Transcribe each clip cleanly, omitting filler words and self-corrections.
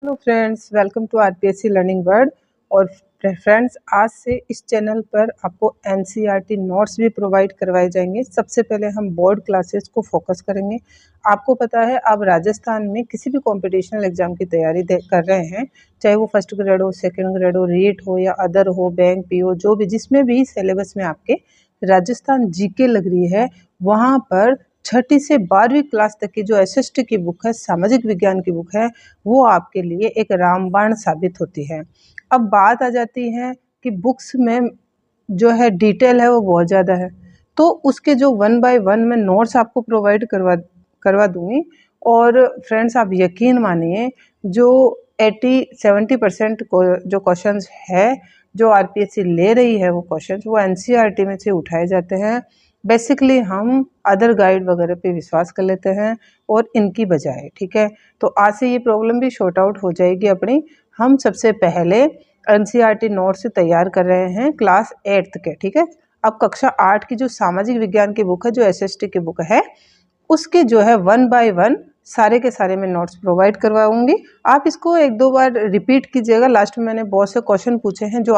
Hello friends, welcome to RPSC learning world. और friends, आज से इस चैनल पर आपको एनसीईआरटी नोट्स भी प्रोवाइड करवाए जाएंगे। सबसे पहले हम बोर्ड क्लासेस को फोकस करेंगे। आपको पता है, आप राजस्थान में किसी भी कॉम्पिटिशनल एग्जाम की तैयारी कर रहे हैं, चाहे वो फर्स्ट ग्रेड हो, सेकंड ग्रेड हो, रीट हो या अदर हो, बैंक पीओ, जो भी जिसमें भी सिलेबस में आपके राजस्थान जीके लग रही है, वहाँ पर छठी से 12वीं क्लास तक की जो एसएसटी की बुक है, सामाजिक विज्ञान की बुक है, वो आपके लिए एक रामबाण साबित होती है। अब बात आ जाती है कि बुक्स में जो है डिटेल है वो बहुत ज़्यादा है, तो उसके जो 1 बाय 1 मैं नोट्स आपको प्रोवाइड करवा दूंगी। और फ्रेंड्स, आप यकीन मानिए, जो 80-70% जो क्वेश्चंस है जो आरपीएससी ले रही है, वो क्वेश्चंस वो एनसीईआरटी में से उठाए जाते हैं। बेसिकली हम अदर गाइड वगैरह पे विश्वास कर लेते हैं और इनकी बजाय, ठीक है। तो आज से ये प्रॉब्लम भी शॉर्ट आउट हो जाएगी अपनी। हम सबसे पहले एनसीईआरटी नोट से तैयार कर रहे हैं क्लास 8th के, ठीक है। अब कक्षा 8 की जो सामाजिक विज्ञान की बुक है, जो एसएसटी की बुक है, उसके जो है 1 बाय 1 सारे के सारे मैं नोट्स प्रोवाइड करवाऊंगी। आप इसको 1-2 बार रिपीट कीजिएगा। लास्ट में मैंने बहुत से क्वेश्चन पूछे हैं जो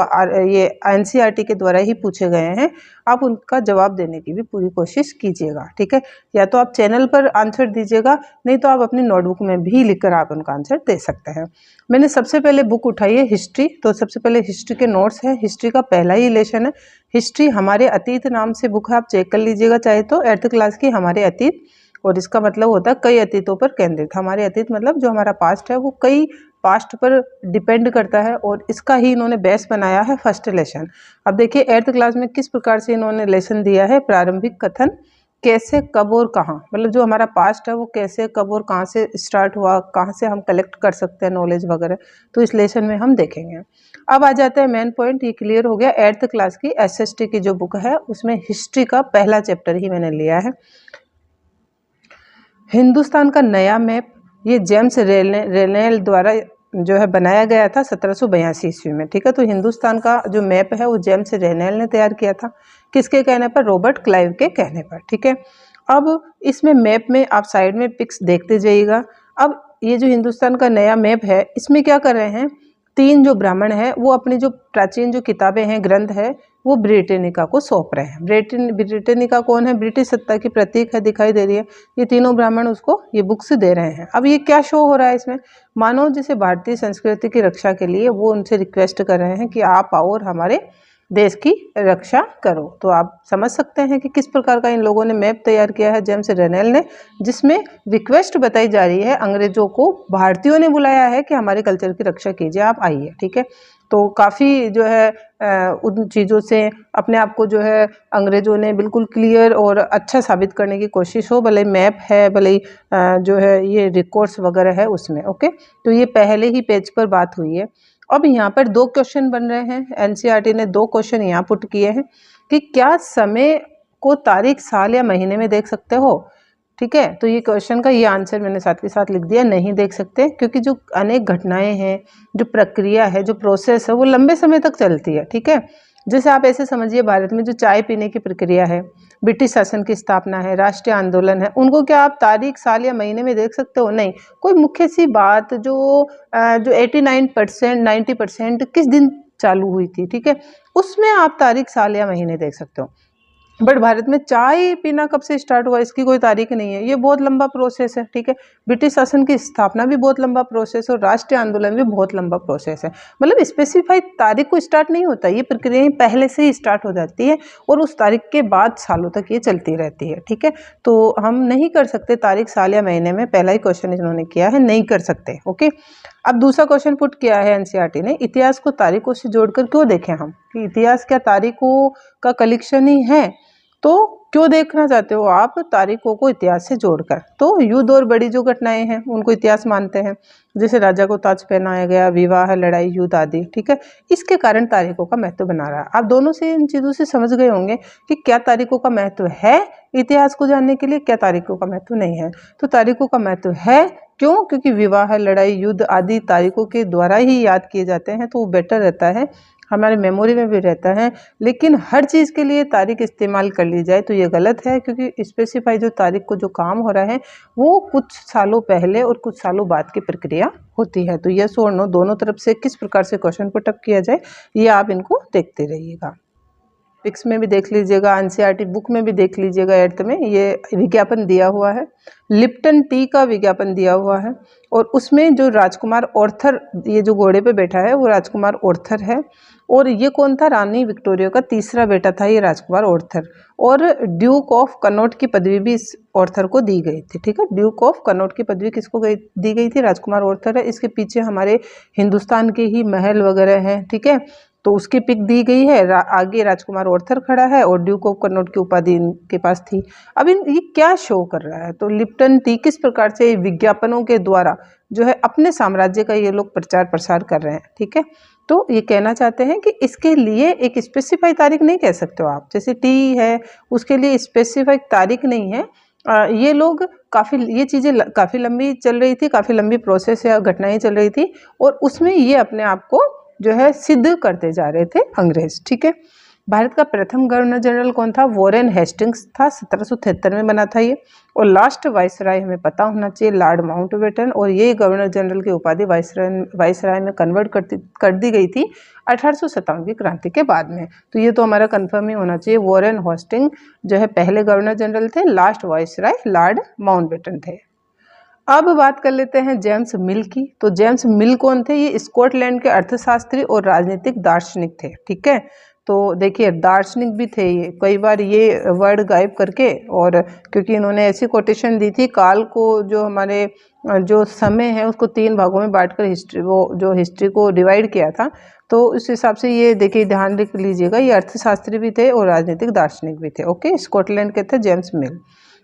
ये एनसीईआरटी के द्वारा ही पूछे गए हैं, आप उनका जवाब देने की भी पूरी कोशिश कीजिएगा, ठीक है। या तो आप चैनल पर आंसर दीजिएगा, नहीं तो आप अपनी नोटबुक में भी लिखकर आप उनका आंसर दे सकते हैं। मैंने सबसे पहले बुक उठाई है हिस्ट्री, तो सबसे पहले हिस्ट्री के नोट्स है। हिस्ट्री का पहला ही लेसन है, हिस्ट्री हमारे अतीत नाम से बुक है, आप चेक कर लीजिएगा चाहे तो। 8th क्लास की हमारे अतीत, और इसका मतलब होता है कई अतीतों पर केंद्रित। हमारे अतीत मतलब जो हमारा पास्ट है वो कई पास्ट पर डिपेंड करता है, और इसका ही इन्होंने बेस बनाया है फर्स्ट लेसन। अब देखिए 8th क्लास में किस प्रकार से इन्होंने लेसन दिया है, प्रारंभिक कथन, कैसे, कब और कहाँ, मतलब जो हमारा पास्ट है वो कैसे, कब और कहाँ से स्टार्ट हुआ, कहाँ से हम कलेक्ट कर सकते हैं नॉलेज वगैरह, तो इस लेसन में हम देखेंगे। अब आ जाता है मेन पॉइंट, ये क्लियर हो गया। 8th क्लास की एसएसटी की जो बुक है उसमें हिस्ट्री का पहला चैप्टर ही मैंने लिया है, हिंदुस्तान का नया मैप। ये जेम्स रेनेल द्वारा जो है बनाया गया था 1782 ईस्वी में, ठीक है। तो हिंदुस्तान का जो मैप है वो जेम्स रेनेल ने तैयार किया था, किसके कहने पर, रॉबर्ट क्लाइव के कहने पर, ठीक है। अब इसमें मैप में आप साइड में पिक्स देखते जाइएगा। अब ये जो हिंदुस्तान का नया मैप है, इसमें क्या कर रहे हैं, 3 जो ब्राह्मण हैं वो अपनी जो प्राचीन जो किताबें हैं, ग्रंथ है, वो ब्रिटेनिका को सौंप रहे हैं। ब्रिटेनिका कौन है, ब्रिटिश सत्ता की प्रतीक है, दिखाई दे रही है। ये तीनों ब्राह्मण उसको ये बुक्स दे रहे हैं। अब ये क्या शो हो रहा है इसमें, मानो जैसे भारतीय संस्कृति की रक्षा के लिए वो उनसे रिक्वेस्ट कर रहे हैं कि आप आओ और हमारे देश की रक्षा करो। तो आप समझ सकते हैं कि किस प्रकार का इन लोगों ने मैप तैयार किया है, जेम्स रेनेल ने, जिसमें रिक्वेस्ट बताई जा रही है अंग्रेजों को, भारतीयों ने बुलाया है कि हमारे कल्चर की रक्षा कीजिए, आप आइए, ठीक है। तो काफ़ी जो है उन चीज़ों से अपने आप को जो है अंग्रेजों ने बिल्कुल क्लियर और अच्छा साबित करने की कोशिश हो, भले मैप है, भले जो है ये रिकॉर्ड्स वगैरह है उसमें, ओके। तो ये पहले ही पेज पर बात हुई है। अब यहाँ पर 2 क्वेश्चन बन रहे हैं, एनसीईआरटी ने 2 क्वेश्चन यहाँ पुट किए हैं कि क्या समय को तारीख, साल या महीने में देख सकते हो, ठीक है। तो ये क्वेश्चन का ये आंसर मैंने साथ के साथ लिख दिया, नहीं देख सकते, क्योंकि जो अनेक घटनाएं हैं, जो प्रक्रिया है, जो प्रोसेस है, वो लंबे समय तक चलती है, ठीक है। जैसे आप ऐसे समझिए, भारत में जो चाय पीने की प्रक्रिया है, ब्रिटिश शासन की स्थापना है, राष्ट्रीय आंदोलन है, उनको क्या आप तारीख, साल या महीने में देख सकते हो, नहीं। कोई मुख्य सी बात जो 89% 90% किस दिन चालू हुई थी, ठीक है, उसमें आप तारीख, साल या महीने देख सकते हो। बट भारत में चाय पीना कब से स्टार्ट हुआ, इसकी कोई तारीख नहीं है, ये बहुत लंबा प्रोसेस है, ठीक है। ब्रिटिश शासन की स्थापना भी बहुत लंबा प्रोसेस है, और राष्ट्रीय आंदोलन भी बहुत लंबा प्रोसेस है। मतलब स्पेसिफाइड तारीख को स्टार्ट नहीं होता, ये प्रक्रियाएं पहले से ही स्टार्ट हो जाती है, और उस तारीख के बाद सालों तक ये चलती रहती है, ठीक है। तो हम नहीं कर सकते तारीख, साल या महीने में, पहला ही क्वेश्चन इन्होंने किया है, नहीं कर सकते, ओके। अब दूसरा क्वेश्चन पुट किया है एनसीईआरटी ने, इतिहास को तारीखों से जोड़कर क्यों देखें हम, कि इतिहास क्या तारीखों का कलेक्शन ही है, तो क्यों देखना चाहते हो आप तारीखों को इतिहास से जोड़कर। तो युद्ध और बड़ी जो घटनाएं हैं उनको इतिहास मानते हैं, जैसे राजा को ताज पहनाया गया, विवाह, लड़ाई, युद्ध आदि, ठीक है। इसके कारण तारीखों का महत्व बना रहा है। आप दोनों से इन चीज़ों से समझ गए होंगे कि क्या तारीखों का महत्व है इतिहास को जानने के लिए, क्या तारीखों का महत्व नहीं है। तो तारीखों का महत्व है, क्यों, क्योंकि विवाह, लड़ाई, युद्ध आदि तारीखों के द्वारा ही याद किए जाते हैं, तो वो बेटर रहता है हमारे मेमोरी में भी रहता है, लेकिन हर चीज़ के लिए तारीख इस्तेमाल कर ली जाए तो ये गलत है, क्योंकि स्पेसिफाई जो तारीख को जो काम हो रहा है वो कुछ सालों पहले और कुछ सालों बाद की प्रक्रिया होती है। तो यस और नो दोनों तरफ से किस प्रकार से क्वेश्चन पुटअप किया जाए ये आप इनको देखते रहिएगा। पिक्स में भी देख लीजिएगा, एनसीईआरटी बुक में भी देख लीजिएगा, एर्थ में ये विज्ञापन दिया हुआ है, लिप्टन टी का विज्ञापन दिया हुआ है और उसमें जो राजकुमार ऑर्थर, ये जो घोड़े पे बैठा है वो राजकुमार ऑर्थर है और ये कौन था, रानी विक्टोरिया का तीसरा बेटा था ये राजकुमार ऑर्थर। और ड्यूक ऑफ कनॉट की पदवी भी इस ऑर्थर को दी गई थी। ठीक है, ड्यूक ऑफ कनॉट की पदवी किसको दी गई थी, राजकुमार ऑर्थर है। इसके पीछे हमारे हिंदुस्तान के ही महल वगैरह हैं। ठीक है, तो उसकी पिक दी गई है, आगे राजकुमार ऑर्थर खड़ा है और ड्यूक ऑफ कनॉट की उपाधि इनके पास थी। अब ये क्या शो कर रहा है, तो लिप्टन टी किस प्रकार से विज्ञापनों के द्वारा जो है अपने साम्राज्य का ये लोग प्रचार प्रसार कर रहे हैं। ठीक है, तो ये कहना चाहते हैं कि इसके लिए एक स्पेसिफाई तारीख नहीं कह सकते हो आप, जैसे टी है उसके लिए स्पेसिफाइड तारीख नहीं है। ये लोग ये चीज़ें काफ़ी लंबी चल रही थी, काफ़ी लंबी प्रोसेस या घटनाएं चल रही थी और उसमें ये अपने आप को जो है सिद्ध करते जा रहे थे अंग्रेज। ठीक है, भारत का प्रथम गवर्नर जनरल कौन था, वॉरेन हेस्टिंग्स था, 1773 में बना था ये। और लास्ट वाइसराय हमें पता होना चाहिए लॉर्ड माउंटबेटन, और ये गवर्नर जनरल की उपाधि वाइसराय में कन्वर्ट कर दी गई थी 1857 की क्रांति के बाद में। तो ये तो हमारा कन्फर्म ही होना चाहिए, वॉरेन हेस्टिंग जो है पहले गवर्नर जनरल थे, लास्ट वाइसराय लॉर्ड माउंटबेटन थे। अब बात कर लेते हैं जेम्स मिल की। तो जेम्स मिल कौन थे, ये स्कॉटलैंड के अर्थशास्त्री और राजनीतिक दार्शनिक थे। ठीक है, तो देखिए दार्शनिक भी थे ये, कई बार ये वर्ड गायब करके, और क्योंकि इन्होंने ऐसी कोटेशन दी थी, काल को जो हमारे जो समय है उसको 3 भागों में बांटकर हिस्ट्री को डिवाइड किया था। तो उस हिसाब से ये देखिए ध्यान रख लीजिएगा, ये अर्थशास्त्री भी थे और राजनीतिक दार्शनिक भी थे। ओके, स्कॉटलैंड के थे जेम्स मिल।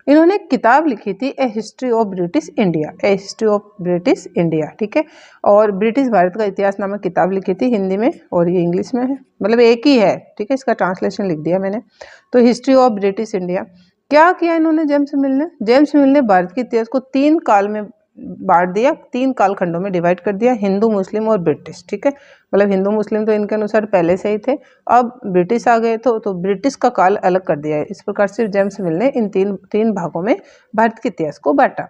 इन्होंने किताब लिखी थी a history of British India, a history of British India. ठीक है, और ब्रिटिश भारत का इतिहास नामक किताब लिखी थी हिंदी में, और ये इंग्लिश में है, मतलब एक ही है। ठीक है, इसका ट्रांसलेशन लिख दिया मैंने। तो हिस्ट्री ऑफ ब्रिटिश इंडिया क्या किया इन्होंने जेम्स मिल ने, जेम्स मिल ने भारत के इतिहास को 3 काल में बांट दिया, 3 कालखंडों में डिवाइड कर दिया, हिंदू, मुस्लिम और ब्रिटिश। ठीक है, मतलब हिंदू मुस्लिम तो इनके अनुसार पहले से ही थे, अब ब्रिटिश आ गए तो ब्रिटिश का काल अलग कर दिया है। इस प्रकार से जेम्स मिल ने इन तीन भागों में भारत के इतिहास को बांटा।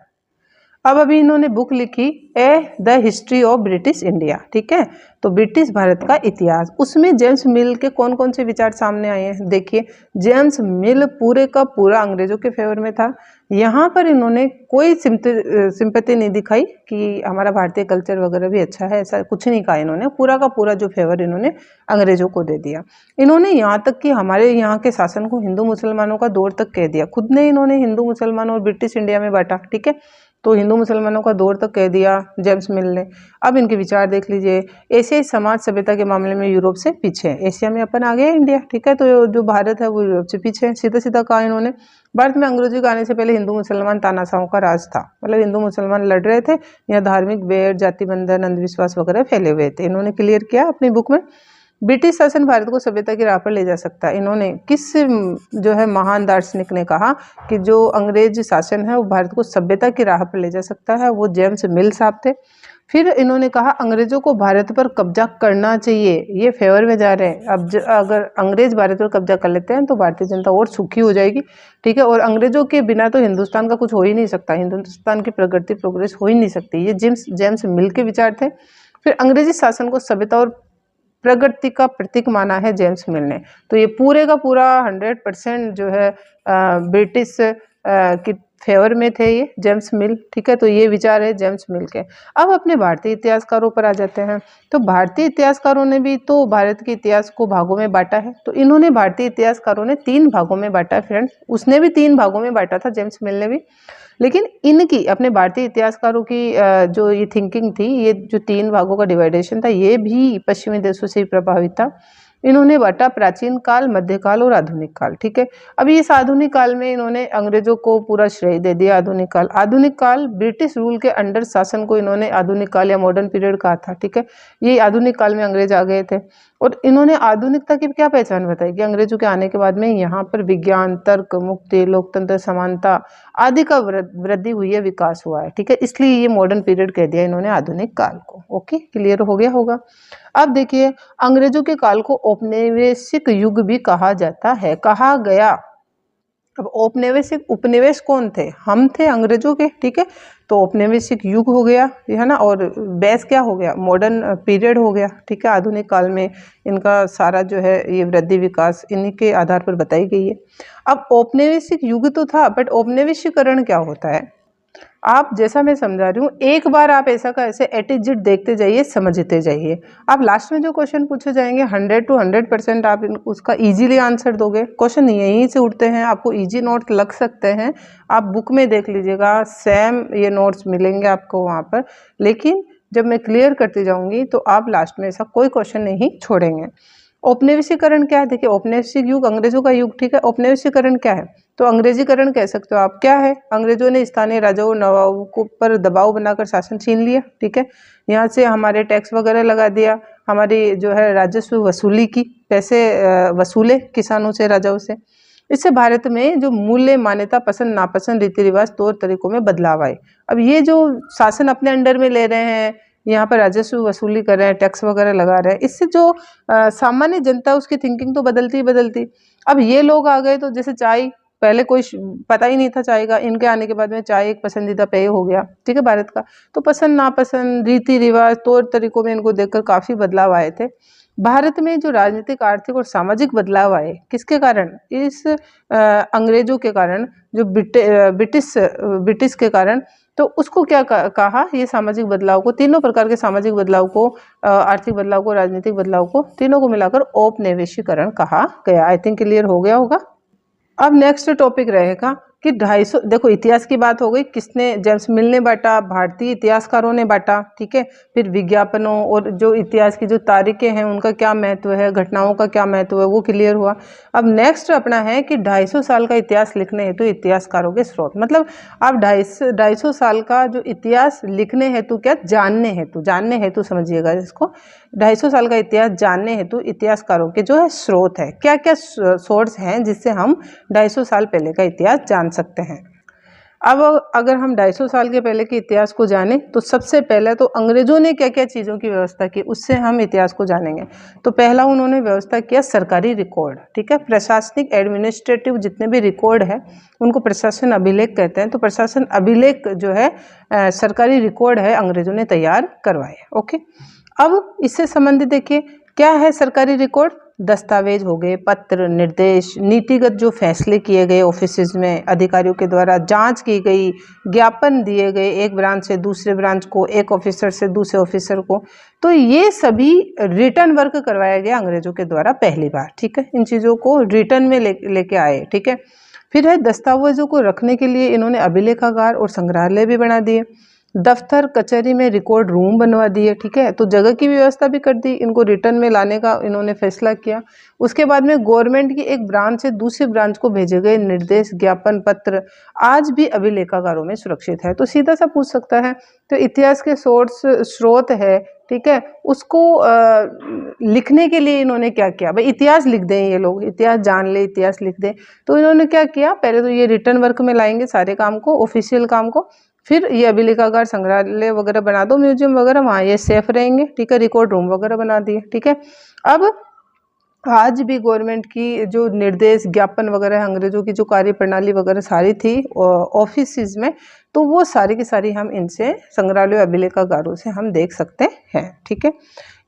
अब अभी इन्होंने बुक लिखी the history of British India. ठीक है, तो ब्रिटिश भारत का इतिहास, उसमें जेम्स मिल के कौन कौन से विचार सामने आए हैं। देखिए, जेम्स मिल पूरे का पूरा अंग्रेजों के फेवर में था। यहाँ पर इन्होंने कोई सिंपैथी नहीं दिखाई कि हमारा भारतीय कल्चर वगैरह भी अच्छा है, ऐसा कुछ नहीं कहा इन्होंने। पूरा का पूरा जो फेवर इन्होंने अंग्रेजों को दे दिया। इन्होंने यहाँ तक कि हमारे यहाँ के शासन को हिंदू मुसलमानों का दौर तक कह दिया, खुद ने इन्होंने हिंदू मुसलमान और ब्रिटिश इंडिया में बांटा। ठीक है, तो हिंदू मुसलमानों का दौर तक कह दिया जेम्स मिल ने। अब इनके विचार देख लीजिए, एशियाई समाज सभ्यता के मामले में यूरोप से पीछे है, एशिया में अपन आगे है इंडिया। ठीक है, तो जो भारत है वो यूरोप से पीछे है, सीधा सीधा कहा इन्होंने। भारत में अंग्रेजों के आने से पहले हिंदू मुसलमान तानाशाहों का राज था, मतलब हिंदू मुसलमान लड़ रहे थे, यहाँ धार्मिक बैर, जाति बंधन, अंधविश्वास वगैरह फैले हुए थे। इन्होंने क्लियर किया अपनी बुक में। ब्रिटिश शासन भारत को सभ्यता की राह पर ले जा सकता है। इन्होंने किस जो है महान दार्शनिक ने कहा कि जो अंग्रेज शासन है वो भारत को सभ्यता की राह पर ले जा सकता है, वो जेम्स मिल साहब थे। फिर इन्होंने कहा अंग्रेजों को भारत पर कब्जा करना चाहिए, ये फेवर में जा रहे हैं। अब अगर अंग्रेज भारत पर कब्जा कर लेते हैं तो भारतीय जनता और सुखी हो जाएगी। ठीक है, और अंग्रेजों के बिना तो हिंदुस्तान का कुछ हो ही नहीं सकता, हिंदुस्तान की प्रगति प्रोग्रेस हो ही नहीं सकती। ये जेम्स मिल के विचार थे। फिर अंग्रेजी शासन को सभ्यता और प्रगति का प्रतीक माना है जेम्स मिल ने। तो ये पूरे का पूरा 100% जो है ब्रिटिश की फेवर में थे ये जेम्स मिल। ठीक है, तो ये विचार है जेम्स मिल के। अब अपने भारतीय इतिहासकारों पर आ जाते हैं। तो भारतीय इतिहासकारों ने भी तो भारत के इतिहास को भागों में बांटा है। तो इन्होंने भारतीय इतिहासकारों ने 3 भागों में बांटा है फ्रेंड्स, उसने भी 3 भागों में बांटा था जेम्स मिल ने भी। लेकिन इनकी अपने भारतीय इतिहासकारों की जो ये थिंकिंग थी, ये जो 3 भागों का डिवाइडेशन था, ये भी पश्चिमी देशों से ही प्रभावित था। इन्होंने बांटा प्राचीन काल, मध्यकाल और आधुनिक काल। ठीक है, अभी इस आधुनिक काल में इन्होंने अंग्रेजों को पूरा श्रेय दे दिया। आधुनिक काल ब्रिटिश रूल के अंडर शासन को इन्होंने आधुनिक काल या मॉडर्न पीरियड कहा था। ठीक है, ये आधुनिक काल में अंग्रेज आ गए थे और इन्होंने आधुनिकता की क्या पहचान बताई कि अंग्रेजों के आने के बाद में यहाँ पर विज्ञान, तर्क, मुक्ति, लोकतंत्र, समानता आदि का वृद्धि हुई है, विकास हुआ है। ठीक है, इसलिए ये मॉडर्न पीरियड कह दिया इन्होंने आधुनिक काल को। ओके, क्लियर हो गया होगा। अब देखिए, अंग्रेजों के काल को औपनिवेशिक युग भी कहा जाता है, कहा गया। अब औपनिवेशिक उपनिवेश कौन थे? हम थे अंग्रेजों के, ठीक है। तो औपनिवेशिक युग हो गया, है ना, और बेस क्या हो गया? मॉडर्न पीरियड हो गया, ठीक है। आधुनिक काल में इनका सारा जो है ये वृद्धि विकास इन्हीं के आधार पर बताई गई है। अब औपनिवेशिक युग तो था, बट औपनिवेशीकरण क्या होता है? आप जैसा मैं समझा रही हूँ, एक बार आप ऐसा का ऐसे एटिजिट देखते जाइए, समझते जाइए। आप लास्ट में जो क्वेश्चन पूछे जाएंगे 100 to 100% आप उसका इजीली आंसर दोगे। क्वेश्चन यहीं से उठते हैं, आपको इजी नोट लग सकते हैं। आप बुक में देख लीजिएगा, सेम ये नोट्स मिलेंगे आपको वहाँ पर। लेकिन जब मैं क्लियर करती जाऊँगी तो आप लास्ट में ऐसा कोई क्वेश्चन नहीं छोड़ेंगे। औपनिवेशीकरण क्या है? देखिए, औपनिवेशिक युग अंग्रेजों का युग, ठीक है। औपनिवेशीकरण क्या है? तो अंग्रेजीकरण कह सकते हो आप। क्या है? अंग्रेजों ने स्थानीय राजाओं नवाबों को पर दबाव बनाकर शासन छीन लिया, ठीक है। यहाँ से हमारे टैक्स वगैरह लगा दिया, हमारी जो है राजस्व वसूली की, पैसे वसूले किसानों से, राजाओं से। इससे भारत में जो मूल्य, मान्यता, पसंद नापसंद, रीति रिवाज, तौर तरीकों में बदलाव आए। अब ये जो शासन अपने अंडर में ले रहे हैं, यहाँ पर राजस्व वसूली कर रहे हैं, टैक्स वगैरह लगा रहे हैं, इससे जो सामान्य जनता उसकी थिंकिंग तो बदलती ही बदलती। अब ये लोग आ गए तो जैसे चाय, पहले कोई पता ही नहीं था चाय का, इनके आने के बाद में चाय एक पसंदीदा पेय हो गया, ठीक है, भारत का। तो पसंद नापसंद, रीति रिवाज, तौर तरीकों में इनको देखकर काफी बदलाव आए थे। भारत में जो राजनीतिक, आर्थिक और सामाजिक बदलाव आए, किसके कारण? इस अंग्रेजों के कारण, जो ब्रिटिश के कारण। तो उसको क्या कहा? ये सामाजिक बदलाव को, तीनों प्रकार के सामाजिक बदलाव को, आर्थिक बदलाव को, राजनीतिक बदलाव को, तीनों को मिलाकर औपनिवेशीकरण कहा गया। आई थिंक क्लियर हो गया होगा। अब नेक्स्ट टॉपिक रहेगा कि 250, देखो इतिहास की बात हो गई, किसने? जेम्स मिल ने बांटा, भारतीय इतिहासकारों ने बांटा, ठीक है। फिर विज्ञापनों और जो इतिहास की जो तारीखें हैं उनका क्या महत्व है, घटनाओं का क्या महत्व है, वो क्लियर हुआ। अब नेक्स्ट अपना है कि 250 साल का इतिहास लिखने हेतु इतिहासकारों के स्रोत। मतलब आप 250 साल का जो इतिहास लिखने हेतु, क्या जानने हेतु समझिएगा इसको। 250 साल का इतिहास जानने हेतु इतिहासकारों के जो है स्रोत है, क्या क्या सोर्स हैं जिससे हम 250 साल पहले का इतिहास जान सकते हैं। अब अगर हम 250 साल के पहले के इतिहास को जानें तो सबसे पहले तो अंग्रेजों ने क्या क्या चीज़ों की व्यवस्था की, उससे हम इतिहास को जानेंगे। तो पहला उन्होंने व्यवस्था किया सरकारी रिकॉर्ड, ठीक है। प्रशासनिक, एडमिनिस्ट्रेटिव जितने भी रिकॉर्ड है उनको प्रशासन अभिलेख कहते हैं। तो प्रशासन अभिलेख जो है सरकारी रिकॉर्ड है, अंग्रेजों ने तैयार करवाए। ओके, अब इससे संबंधित देखिए क्या है सरकारी रिकॉर्ड? दस्तावेज हो गए, पत्र, निर्देश, नीतिगत जो फैसले किए गए ऑफिसेज में अधिकारियों के द्वारा, जांच की गई, ज्ञापन दिए गए एक ब्रांच से दूसरे ब्रांच को, एक ऑफिसर से दूसरे ऑफिसर को। तो ये सभी रिटर्न वर्क करवाया गया अंग्रेजों के द्वारा पहली बार, ठीक है। इन चीज़ों को रिटर्न में लेके आए, ठीक है। फिर है दस्तावेजों को रखने के लिए इन्होंने अभिलेखागार और संग्रहालय भी बना दिए। दफ्तर कचहरी में रिकॉर्ड रूम बनवा दिए, ठीक है। तो जगह की व्यवस्था भी कर दी, इनको रिटर्न में लाने का इन्होंने फैसला किया। उसके बाद में गवर्नमेंट की एक ब्रांच से दूसरी ब्रांच को भेजे गए निर्देश, ज्ञापन पत्र आज भी अभिलेखागारों में सुरक्षित है। तो सीधा सा पूछ सकता है, तो इतिहास के स्रोत है, ठीक है, उसको लिखने के लिए इन्होंने क्या किया? भाई इतिहास लिख दें ये लोग, इतिहास जान ले, इतिहास लिख दें। तो इन्होंने क्या किया? पहले तो ये रिटर्न वर्क में लाएंगे सारे काम को, ऑफिशियल काम को। फिर ये अभिलेखागार, संग्रहालय वगैरह बना दो, म्यूजियम वगैरह, वहाँ ये सेफ रहेंगे, ठीक है। रिकॉर्ड रूम वगैरह बना दिए, ठीक है। अब आज भी गवर्नमेंट की जो निर्देश, ज्ञापन वगैरह अंग्रेजों की जो कार्य प्रणाली वगैरह सारी थी ऑफिस में, तो वो सारी की सारी हम इनसे संग्रहालय अभिलेखागारों से हम देख सकते हैं, ठीक है।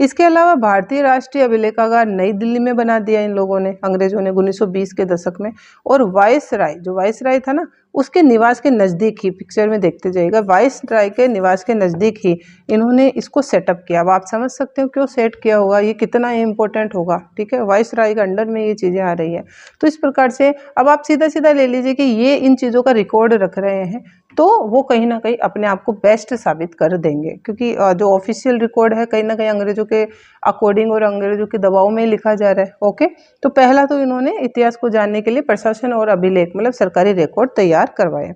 इसके अलावा भारतीय राष्ट्रीय अभिलेखागार नई दिल्ली में बना दिया इन लोगों ने, अंग्रेजों ने 1920 के दशक में। और वायसराय, जो वायसराय था ना, उसके निवास के नज़दीक ही, पिक्चर में देखते जाइएगा, वायसराय के निवास के नज़दीक ही इन्होंने इसको सेटअप किया। अब आप समझ सकते हो क्यों सेट किया होगा, ये कितना इम्पोर्टेंट होगा, ठीक है। वायसराय के अंडर में ये चीज़ें आ रही है। तो इस प्रकार से अब आप सीधा सीधा ले लीजिए कि ये इन चीज़ों का रिकॉर्ड रख रहे हैं, तो वो कहीं ना कहीं अपने आप को बेस्ट साबित कर देंगे, क्योंकि जो ऑफिशियल रिकॉर्ड है कहीं ना कहीं अंग्रेजों के अकॉर्डिंग और अंग्रेजों के दबाव में लिखा जा रहा है। ओके, तो पहला तो इन्होंने इतिहास को जानने के लिए प्रशासन और अभिलेख मतलब सरकारी रिकॉर्ड तैयार करवाए।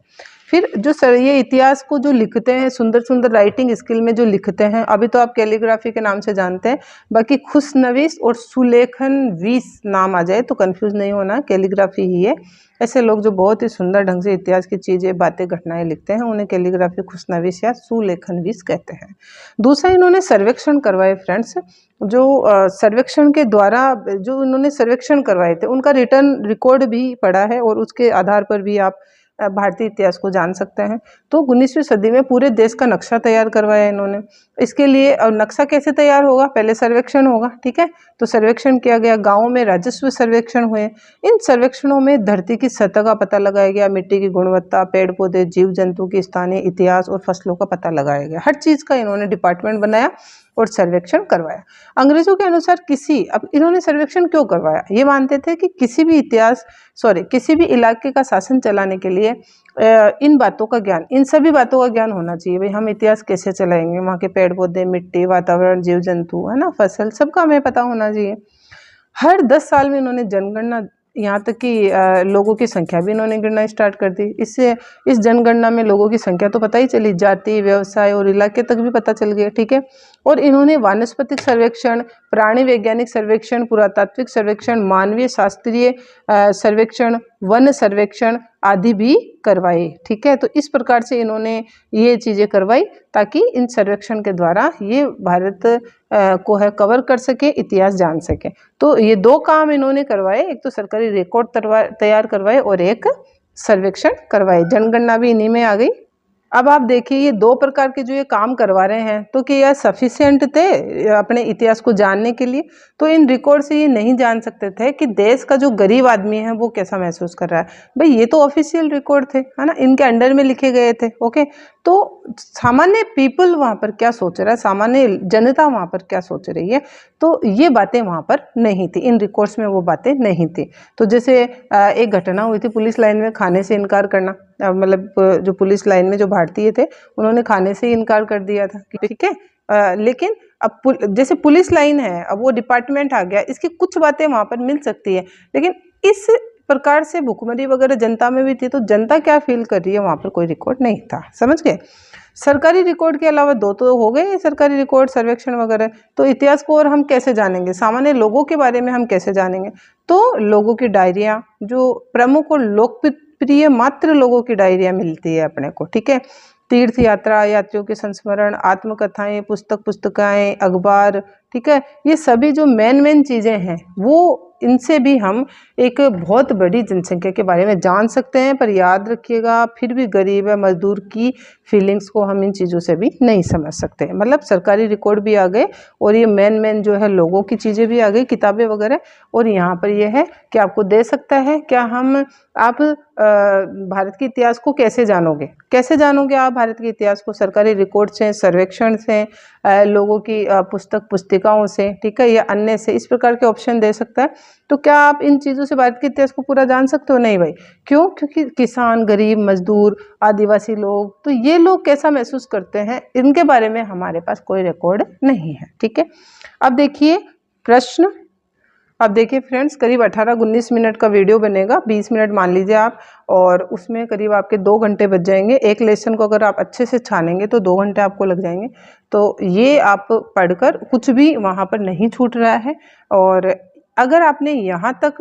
फिर जो सर ये इतिहास को जो लिखते हैं, सुंदर सुंदर राइटिंग स्किल में जो लिखते हैं, अभी तो आप कैलीग्राफी के नाम से जानते हैं, बाकी खुशनवीस और सुलेखनवीस नाम आ जाए तो कंफ्यूज नहीं होना, कैलीग्राफी ही है। ऐसे लोग जो बहुत ही सुंदर ढंग से इतिहास की चीज़ें, बातें, घटनाएं लिखते हैं, उन्हें कैलीग्राफी, खुशनवीस या सुलेखनवीस कहते हैं। दूसरा, इन्होंने सर्वेक्षण करवाए फ्रेंड्स। जो सर्वेक्षण के द्वारा जो इन्होंने सर्वेक्षण करवाए थे उनका रिटर्न रिकॉर्ड भी पड़ा है और उसके आधार पर भी आप भारतीय इतिहास को जान सकते हैं। तो 19वीं सदी में पूरे देश का नक्शा तैयार करवाया इन्होंने। इसके लिए नक्शा कैसे तैयार होगा, पहले सर्वेक्षण होगा, ठीक है। तो सर्वेक्षण किया गया, गाँव में राजस्व सर्वेक्षण हुए। इन सर्वेक्षणों में धरती की सतह का पता लगाया गया, मिट्टी की गुणवत्ता, पेड़ पौधे, जीव जंतु की स्थानीय इतिहास और फसलों का पता लगाया गया। हर चीज़ का इन्होंने डिपार्टमेंट बनाया और सर्वेक्षण करवाया। अंग्रेजों के अनुसार अब इन्होंने सर्वेक्षण क्यों करवाया, ये मानते थे कि किसी भी इलाके का शासन चलाने के लिए इन सभी बातों का ज्ञान होना चाहिए। भाई हम इतिहास कैसे चलाएंगे, वहाँ के पेड़ पौधे, मिट्टी, वातावरण, जीव जंतु, है ना, फसल, सबका हमें पता होना चाहिए। हर 10 साल में इन्होंने जनगणना, यहाँ तक कि लोगों की संख्या भी इन्होंने गिनना स्टार्ट कर दी। इससे इस जनगणना में लोगों की संख्या तो पता ही चली, जाति, व्यवसाय और इलाके तक भी पता चल गया, ठीक है। और इन्होंने वानस्पतिक सर्वेक्षण, प्राणी वैज्ञानिक सर्वेक्षण, पुरातात्विक सर्वेक्षण, मानवीय शास्त्रीय सर्वेक्षण, वन सर्वेक्षण आदि भी करवाए, ठीक है। तो इस प्रकार से इन्होंने ये चीज़ें करवाई ताकि इन सर्वेक्षण के द्वारा ये भारत को है कवर कर सके, इतिहास जान सके। तो ये 2 काम इन्होंने करवाए, एक तो सरकारी रिकॉर्ड तैयार करवाए और एक सर्वेक्षण करवाए। जनगणना भी इन्हीं में आ गई। अब आप देखिए ये 2 प्रकार के जो ये काम करवा रहे हैं, तो क्या यह सफिशिएंट थे अपने इतिहास को जानने के लिए? तो इन रिकॉर्ड से ये नहीं जान सकते थे कि देश का जो गरीब आदमी है वो कैसा महसूस कर रहा है। भाई ये तो ऑफिशियल रिकॉर्ड थे, है ना, इनके अंडर में लिखे गए थे, ओके। तो सामान्य पीपल वहाँ पर क्या सोच रहा है, सामान्य जनता वहाँ पर क्या सोच रही है, तो ये बातें वहाँ पर नहीं थी, इन रिकॉर्ड्स में वो बातें नहीं थी। तो जैसे एक घटना हुई थी पुलिस लाइन में खाने से इनकार करना, मतलब जो पुलिस लाइन में जो भारतीय थे उन्होंने खाने से इनकार कर दिया था, ठीक है। लेकिन अब जैसे पुलिस लाइन है, अब वो डिपार्टमेंट आ गया, इसकी कुछ बातें वहाँ पर मिल सकती है, लेकिन इस प्रकार से भुखमरी वगैरह जनता में भी थी, तो जनता क्या फील कर रही है वहाँ पर कोई रिकॉर्ड नहीं था, समझ गए। सरकारी रिकॉर्ड के अलावा 2 तो हो गए सरकारी रिकॉर्ड, सर्वेक्षण वगैरह। तो इतिहास को और हम कैसे जानेंगे, सामान्य लोगों के बारे में हम कैसे जानेंगे? तो लोगों की डायरिया, जो प्रमुख और लोकप्रिय मात्र लोगों की डायरिया मिलती है अपने को, ठीक है। तीर्थ यात्रा, यात्रियों के संस्मरण, आत्मकथाएं, पुस्तकाएं, अखबार, ठीक है। ये सभी जो मेन चीज़ें हैं वो, इनसे भी हम एक बहुत बड़ी जनसंख्या के बारे में जान सकते हैं। पर याद रखिएगा, फिर भी गरीब है, मजदूर की फीलिंग्स को हम इन चीज़ों से भी नहीं समझ सकते। मतलब सरकारी रिकॉर्ड भी आ गए और ये मेन जो है लोगों की चीज़ें भी आ गई, किताबें वगैरह। और यहाँ पर ये है कि आपको दे सकता है क्या आप भारत के इतिहास को कैसे जानोगे आप भारत के इतिहास को? सरकारी रिकॉर्ड से, सर्वेक्षण से, लोगों की पुस्तिकाओं से, ठीक है, या अन्य से, इस प्रकार के ऑप्शन दे सकता है। तो क्या आप इन चीज़ों से भारत के इतिहास को पूरा जान सकते हो? नहीं भाई। क्यों? क्योंकि किसान, गरीब, मजदूर, आदिवासी लोग, तो ये लोग कैसा महसूस करते हैं, इनके बारे में हमारे पास कोई रिकॉर्ड नहीं है, ठीक है। अब देखिए प्रश्न। अब देखिए फ्रेंड्स, करीब 18-19 मिनट का वीडियो बनेगा, 20 मिनट मान लीजिए आप, और उसमें करीब आपके 2 घंटे बच जाएंगे। एक लेसन को अगर आप अच्छे से छानेंगे तो 2 घंटे आपको लग जाएंगे। तो ये आप पढ़कर कुछ भी वहाँ पर नहीं छूट रहा है। और अगर आपने यहाँ तक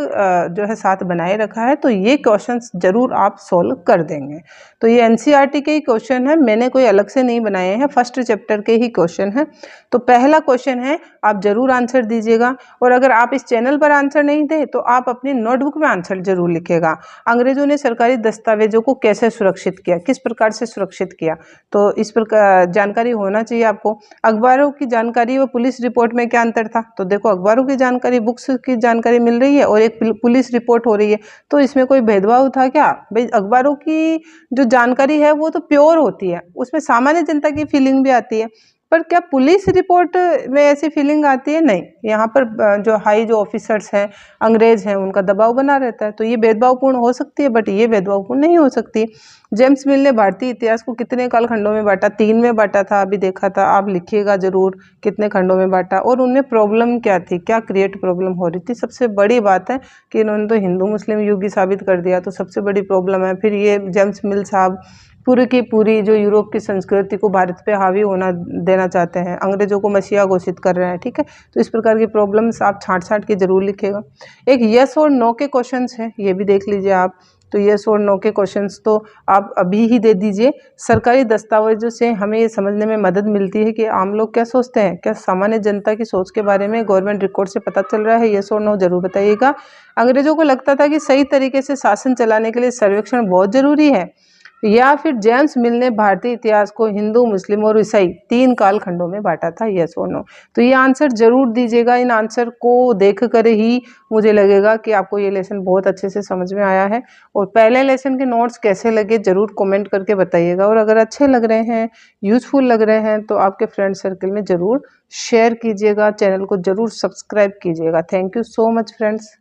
जो है साथ बनाए रखा है तो ये क्वेश्चंस जरूर आप सोल्व कर देंगे। तो ये एनसीईआरटी के ही क्वेश्चन है, मैंने कोई अलग से नहीं बनाए हैं, फर्स्ट चैप्टर के ही क्वेश्चन है। तो पहला क्वेश्चन है, आप जरूर आंसर दीजिएगा। और अगर आप इस चैनल पर आंसर नहीं दे तो आप अपनी नोटबुक में आंसर जरूर लिखिएगा। अंग्रेजों ने सरकारी दस्तावेजों को कैसे सुरक्षित किया, किस प्रकार से सुरक्षित किया, तो इस पर जानकारी होना चाहिए आपको। अखबारों की जानकारी व पुलिस रिपोर्ट में क्या अंतर था? तो देखो, अखबारों की जानकारी, बुक्स की जानकारी मिल रही है और एक पुलिस रिपोर्ट हो रही है, तो इसमें कोई भेदभाव था क्या? भाई अखबारों की जो जानकारी है वो तो प्योर होती है, उसमें सामान्य जनता की फीलिंग भी आती है। पर क्या पुलिस रिपोर्ट में ऐसी फीलिंग आती है? नहीं। यहाँ पर जो ऑफिसर्स हैं, अंग्रेज हैं, उनका दबाव बना रहता है। तो ये भेदभावपूर्ण हो सकती है, बट ये भेदभावपूर्ण नहीं हो सकती। जेम्स मिल ने भारतीय इतिहास को कितने कालखंडों में बांटा? 3 में बांटा था, अभी देखा था, आप लिखिएगा जरूर कितने खंडों में बांटा और उनमें प्रॉब्लम क्या थी, क्या क्रिएट प्रॉब्लम हो रही थी। सबसे बड़ी बात है कि इन्होंने तो हिंदू मुस्लिम युग ही साबित कर दिया, तो सबसे बड़ी प्रॉब्लम है। फिर ये जेम्स मिल साहब पूरी की पूरी जो यूरोप की संस्कृति को भारत पे हावी होना देना चाहते हैं, अंग्रेजों को मसीहा घोषित कर रहे हैं। ठीक है, तो इस प्रकार की प्रॉब्लम्स आप छांट के जरूर लिखेगा। एक यस और नो के क्वेश्चंस हैं, ये भी देख लीजिए आप। तो यस और नो के क्वेश्चंस तो आप अभी ही दे दीजिए। सरकारी दस्तावेजों से हमें ये समझने में मदद मिलती है कि आम लोग क्या सोचते हैं, क्या सामान्य जनता की सोच के बारे में गवर्नमेंट रिकॉर्ड से पता चल रहा है। यस और नो जरूर बताइएगा। अंग्रेजों को लगता था कि सही तरीके से शासन चलाने के लिए सर्वेक्षण बहुत जरूरी है, या फिर जेम्स मिल ने भारतीय इतिहास को हिंदू, मुस्लिम और ईसाई 3 कालखंडों में बांटा था। यस और नो, तो ये आंसर जरूर दीजिएगा। इन आंसर को देख कर ही मुझे लगेगा कि आपको ये लेसन बहुत अच्छे से समझ में आया है। और पहले लेसन के नोट्स कैसे लगे जरूर कमेंट करके बताइएगा। और अगर अच्छे लग रहे हैं, यूजफुल लग रहे हैं, तो आपके फ्रेंड सर्कल में जरूर शेयर कीजिएगा। चैनल को जरूर सब्सक्राइब कीजिएगा। Thank you so much friends.